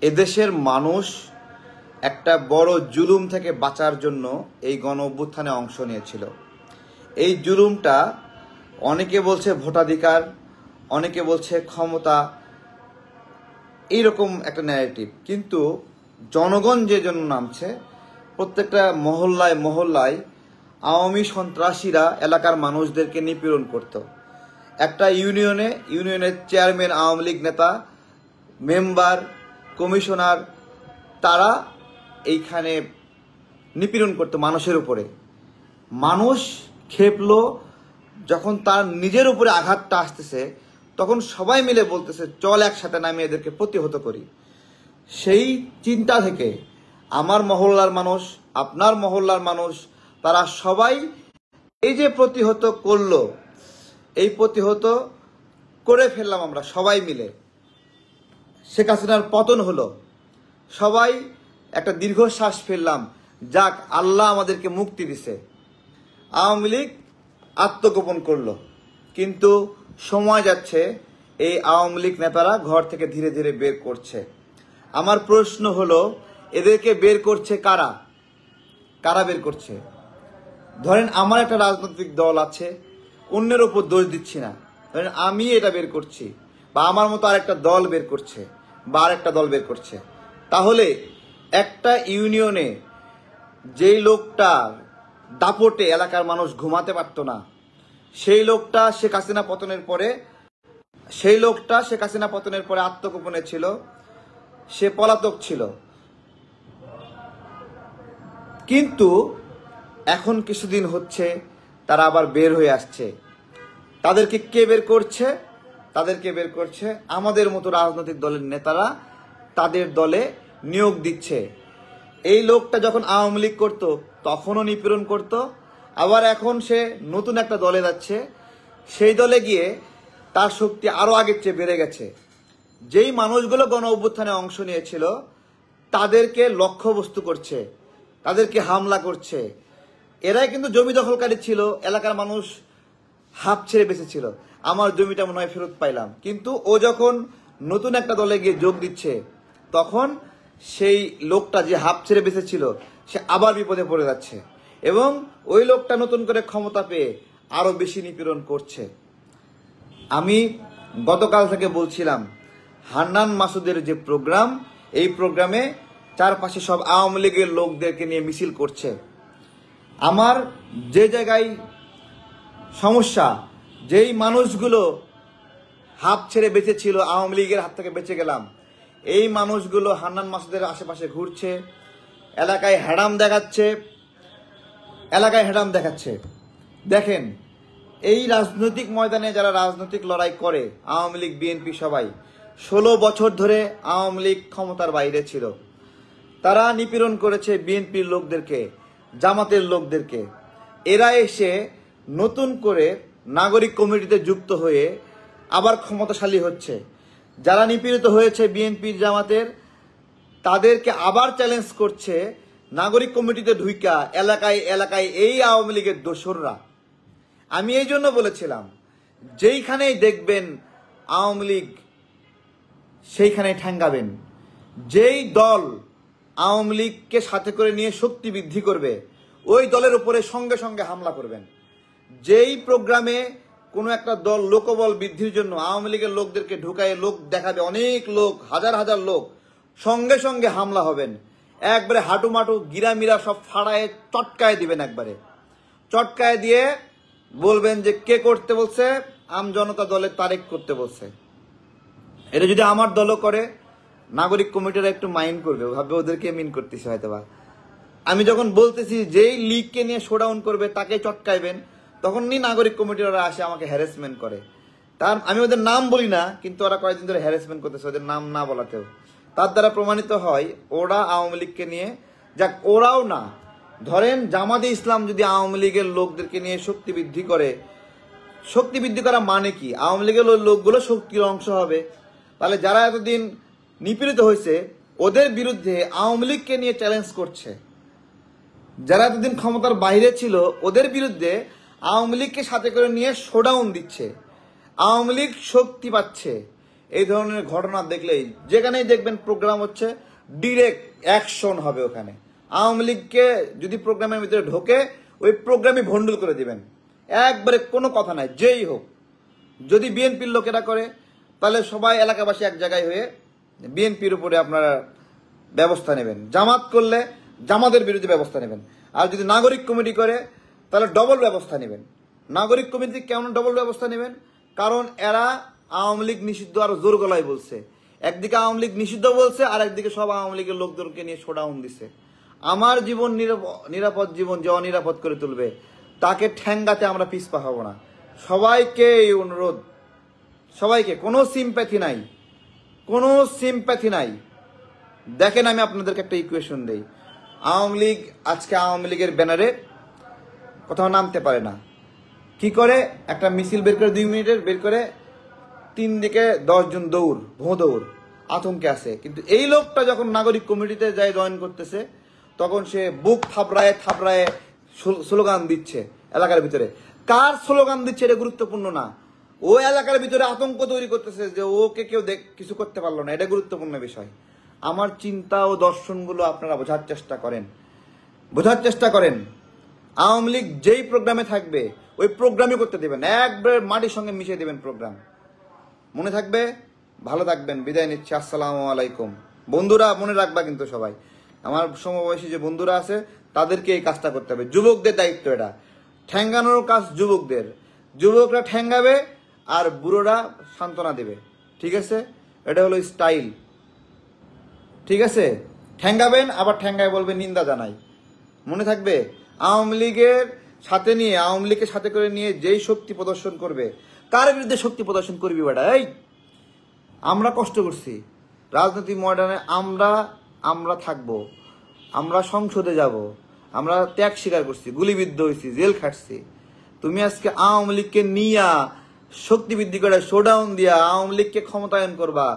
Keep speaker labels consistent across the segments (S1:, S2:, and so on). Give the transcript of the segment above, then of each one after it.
S1: এদেশের মানুষ একটা বড় জুলুম থেকে বাঁচার জন্য এই গণ অভ্যুত্থানে অংশ নিয়েছিল। এই জুলুমটা অনেকে বলছে ভোটাধিকার, অনেকে বলছে ক্ষমতা, এইরকম একটা ন্যারেটিভ। কিন্তু জনগণ যে জন্য নামছে, প্রত্যেকটা মহল্লায় মহল্লায় আওয়ামী সন্ত্রাসীরা এলাকার মানুষদেরকে নিপীড়ন করত। একটা ইউনিয়নের চেয়ারম্যান, আওয়ামী লীগ নেতা, মেম্বার, কমিশনার, তারা এইখানে নিপীড়ন করত মানুষের উপরে। মানুষ খেপলো, যখন তার নিজের উপরে আঘাতটা আসতেছে তখন সবাই মিলে বলতেছে চল একসাথে নামে এদেরকে প্রতিহত করি। সেই চিন্তা থেকে আমার মহল্লার মানুষ, আপনার মহল্লার মানুষ, তারা সবাই এই যে প্রতিহত করলো, এই প্রতিহত করে ফেললাম আমরা সবাই মিলে। শেখ হাসিনার পতন হলো, সবাই একটা দীর্ঘশ্বাস ফেললাম, যাক আল্লাহ আমাদেরকে মুক্তি দিছে। আওয়ামী লীগ আত্মগোপন করলো, কিন্তু সময় যাচ্ছে, এই আওয়ামী লীগ নেতারা ঘর থেকে ধীরে ধীরে বের করছে। আমার প্রশ্ন হলো, এদেরকে বের করছে কারা? কারা বের করছে? ধরেন আমার একটা রাজনৈতিক দল আছে, অন্যের উপর দোষ দিচ্ছি না, ধরেন আমি এটা বের করছি, বা আমার মতো আরেকটা দল বের করছে, বা আরেকটা দল বের করছে। তাহলে একটা ইউনিয়নে যেই লোকটা দাপটে এলাকার মানুষ ঘুমাতে পারতো না, সেই লোকটা শেখ হাসিনা পতনের পরে আত্মগোপনে ছিল, সে পলাতক ছিল। কিন্তু এখন কিছুদিন হচ্ছে তারা আবার বের হয়ে আসছে। তাদেরকে কে বের করছে? তাদেরকে বের করছে আমাদের মতো রাজনৈতিক দলের নেতারা, তাদের দলে নিয়োগ দিচ্ছে। এই লোকটা যখন আওয়ামী লীগ করতো তখনও নিপীড়ন করত, আবার এখন সে নতুন একটা দলে যাচ্ছে, সেই দলে গিয়ে তার শক্তি আরো আগের চেয়ে বেড়ে গেছে। যেই মানুষগুলো গণ অভ্যুত্থানে অংশ নিয়েছিল তাদেরকে লক্ষ্যবস্তু করছে, তাদেরকে হামলা করছে। এরাই কিন্তু জমি দখলকারী ছিল, এলাকার মানুষ হাঁপ ছেড়ে বেঁচেছিল, আমার জমিটা মনে হয় ফেরত পাইলাম। কিন্তু ও যখন নতুন একটা দলে গিয়ে যোগ দিচ্ছে, তখন সেই লোকটা যে হাঁপ ছেড়ে বেঁচেছিল সে আবার বিপদে পড়ে যাচ্ছে, এবং ওই লোকটা নতুন করে ক্ষমতা পেয়ে আরো বেশি নিপীড়ন করছে। আমি গতকাল থেকে বলছিলাম, হান্নান মাসুদের যে প্রোগ্রাম, এই প্রোগ্রামে চারপাশে সব আওয়ামী লীগের লোকদেরকে নিয়ে মিছিল করছে। আমার যে জায়গায় সমস্যা, যেই মানুষগুলো হাঁপ ছেড়ে বেঁচে ছিল, আওয়ামী লীগের হাত থেকে বেঁচে গেলাম, এই মানুষগুলো হান্নান মাসুদের আশেপাশে ঘুরছে, এলাকায় হ্যাডাম দেখাচ্ছে। দেখেন, এই রাজনৈতিক ময়দানে যারা রাজনৈতিক লড়াই করে, আওয়ামী লীগ, বিএনপি, সবাই 16 বছর ধরে আওয়ামী লীগ ক্ষমতার বাইরে ছিল। তারা নিপীড়ন করেছে বিএনপির লোকদেরকে, জামাতের লোকদেরকে। এরা এসে নতুন করে নাগরিক কমিটিতে যুক্ত হয়ে আবার ক্ষমতাশালী হচ্ছে। যারা নিপীড়িত হয়েছে বিএনপির, জামাতের, তাদেরকে আবার চ্যালেঞ্জ করছে নাগরিক কমিটিতে ঢুইকা এলাকায় এলাকায় এই আওয়ামী লীগের দোসররা। আমি এই জন্য বলেছিলাম, যেইখানেই দেখবেন আওয়ামী লীগ সেইখানে ঠ্যাঙ্গাবেন। যেই দল আওয়ামী লীগকে সাথে করে নিয়ে শক্তি বৃদ্ধি করবে, ওই দলের উপরে সঙ্গে সঙ্গে হামলা করবেন। যেই প্রোগ্রামে কোনো একটা দল লোকবল বৃদ্ধির জন্য আওয়ামী লীগের লোকদেরকে ঢুকায় লোক দেখাবে, অনেক লোক, হাজার হাজার লোক, সঙ্গে সঙ্গে হামলা হবেন। একবারে হাঁটুমাটু গিরামিরা সব ফাড়ায় চটকায় দিবেন, একবারে চটকায় দিয়ে বলবেন যে কে করতে বলছে? আমজনতা দলের তারেক করতে বলছে। এটা যদি আমার দলও করে, নাগরিক কমিটিরা একটু মাইন্ড করবে, ভাববে ওদেরকে মিন করতেছে হয়তোবা। আমি যখন বলতেছি যেই লীগকে নিয়ে শোডাউন করবে তাকে চটকাইবেন, তখনই নাগরিক কমিটিরা আসে আমাকে হ্যারাসমেন্ট করে। আমি ওদের নাম বলি না, কিন্তু ওরা কয়েকদিন ধরে হ্যারাসমেন্ট করতেছে, ওদের নাম না বলাতেও। তার দ্বারা প্রমাণিত হয় ওরা আওয়ামী লীগকে নিয়ে, যাক ওরাও না, ধরেন জামাতে ইসলাম যদি আওয়ামী লীগের লোকদেরকে নিয়ে শক্তি বৃদ্ধি করে, শক্তি বৃদ্ধি করা মানে কি? আওয়ামী লীগের লোকগুলো শক্তির অংশ হবে। তাহলে যারা এতদিন নিপীড়িত হয়েছে ওদের বিরুদ্ধে আওয়ামী লীগকে নিয়ে চ্যালেঞ্জ করছে। যারা এতদিন ক্ষমতার বাইরে ছিল ওদের বিরুদ্ধে আওয়ামী লীগকে সাথে করে নিয়ে শোডাউন দিচ্ছে। আওয়ামী লীগ শক্তি পাচ্ছে, এই ধরনের ঘটনা দেখলেই যেখানেই দেখবেন প্রোগ্রাম হচ্ছে ডিরেক্ট অ্যাকশন হবে ওখানে। আওয়ামী লীগকে যদি প্রোগ্রামের ভিতরে ঢোকে ওই প্রোগ্রামই ভন্ডুল করে দিবেন, একবারে কোনো কথা নাই যেই হোক। যদি বিএনপির লোকেরা করে তাহলে সবাই এলাকাবাসী এক জায়গায় হয়ে বিএনপির উপরে আপনারা ব্যবস্থা নেবেন, জামাত করলে জামাতের বিরুদ্ধে ব্যবস্থা নেবেন, আর যদি নাগরিক কমিটি করে তাহলে ডবল ব্যবস্থা নেবেন। নাগরিক কমিটি কেমন ডবল ব্যবস্থা নেবেন? কারণ এরা আওয়ামী লীগ নিষিদ্ধ আরো জোর গলায় বলছে, একদিকে আওয়ামী লীগ নিষিদ্ধ বলছে আর একদিকে সব আওয়ামী লীগের লোকজনকে নিয়ে শোডাউন দিছে। আমার জীবন নিরাপদ জীবন যে অনিরাপদ করে তুলবে তাকে ঠ্যাঙ্গাতে আমরা পিছপা হব না। সবাইকে এই অনুরোধ, সবাইকে, কোনো সিম্প্যাথি নাই, কোনো সিম্প্যাথি নাই। দেখেন আমি আপনাদেরকে একটা ইকুয়েশন দেই। আওয়ামী লীগ আজকে আওয়ামী লীগের ব্যানারে কোথাও নামতে পারে না, কি করে? একটা মিছিল বের করে 2 মিনিটের বের করে 3 দিকে 10 জন দৌড়, ভোঁ দৌড়, আতঙ্কে আছে। কিন্তু এই লোকটা যখন নাগরিক কমিটিতে যায় জয়েন করতেছে তখন সে বুক থাপড়ায় থাপড়ায় স্লোগান দিচ্ছে এলাকার ভিতরে। কার স্লোগান দিচ্ছে এটা গুরুত্বপূর্ণ না, ও এলাকার ভিতরে আতঙ্ক তৈরি করতেছে যে ওকে কেউ কিছু করতে পারলো না, এটা গুরুত্বপূর্ণ বিষয়। আমার চিন্তা ও দর্শনগুলো আপনারা বোঝার চেষ্টা করেন। আওয়ামী লীগ যেই প্রোগ্রামে থাকবে ওই প্রোগ্রামই করতে দেবেন, একবার মাটির সঙ্গে মিশিয়ে দেবেন প্রোগ্রাম। মনে থাকবে। ভালো থাকবেন, বিদায় নিচ্ছি। আসসালামু আলাইকুম। বন্ধুরা মনে রাখবা কিন্তু সবাই, আমার সমবয়সী যে বন্ধুরা আছে তাদেরকে এই কাজটা করতে হবে। যুবকদের দায়িত্ব এটা, ঠ্যাঙ্গানোর কাজ যুবকদের। যুবকরা ঠ্যাঙ্গাবে আর বুড়োরা সান্ত্বনা দেবে, ঠিক আছে? এটা হলো স্টাইল, ঠিক আছে? ঠ্যাঙ্গাবেন আবার ঠ্যাঙ্গায় বলবেন নিন্দা জানাই। মনে থাকবে, আওয়ামী লীগের সাথে নিয়ে, আওয়ামী লীগের সাথে করে নিয়ে যেই শক্তি প্রদর্শন করবে, কার বিরুদ্ধে শক্তি প্রদর্শন করবি বেটা? এই আমরা কষ্ট করছি রাজনৈতিক ময়দানে, আমরা থাকবো, আমরা সংসদে যাব, আমরা ত্যাগ স্বীকার করছি, গুলিবিদ্ধ হয়েছি, জেল খাটছি। তুমি আজকে আওয়ামী লীগকে নিয়া শক্তি বৃদ্ধি করে শোডাউন দিয়া আওয়ামী লীগকে ক্ষমতায়ন করবা,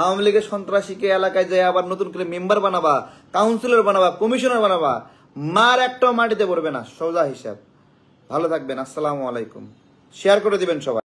S1: আওয়ামী লীগের সন্ত্রাসীকে এলাকায় যায় আবার নতুন করে মেম্বার বানাবা, কাউন্সিলর বানাবা, কমিশনার বানাবা, মার একটাও মাটিতে পড়বে না, সোজা হিসাব। ভালো থাকবেন। আসসালামু আলাইকুম। শেয়ার করে দিবেন সবাই।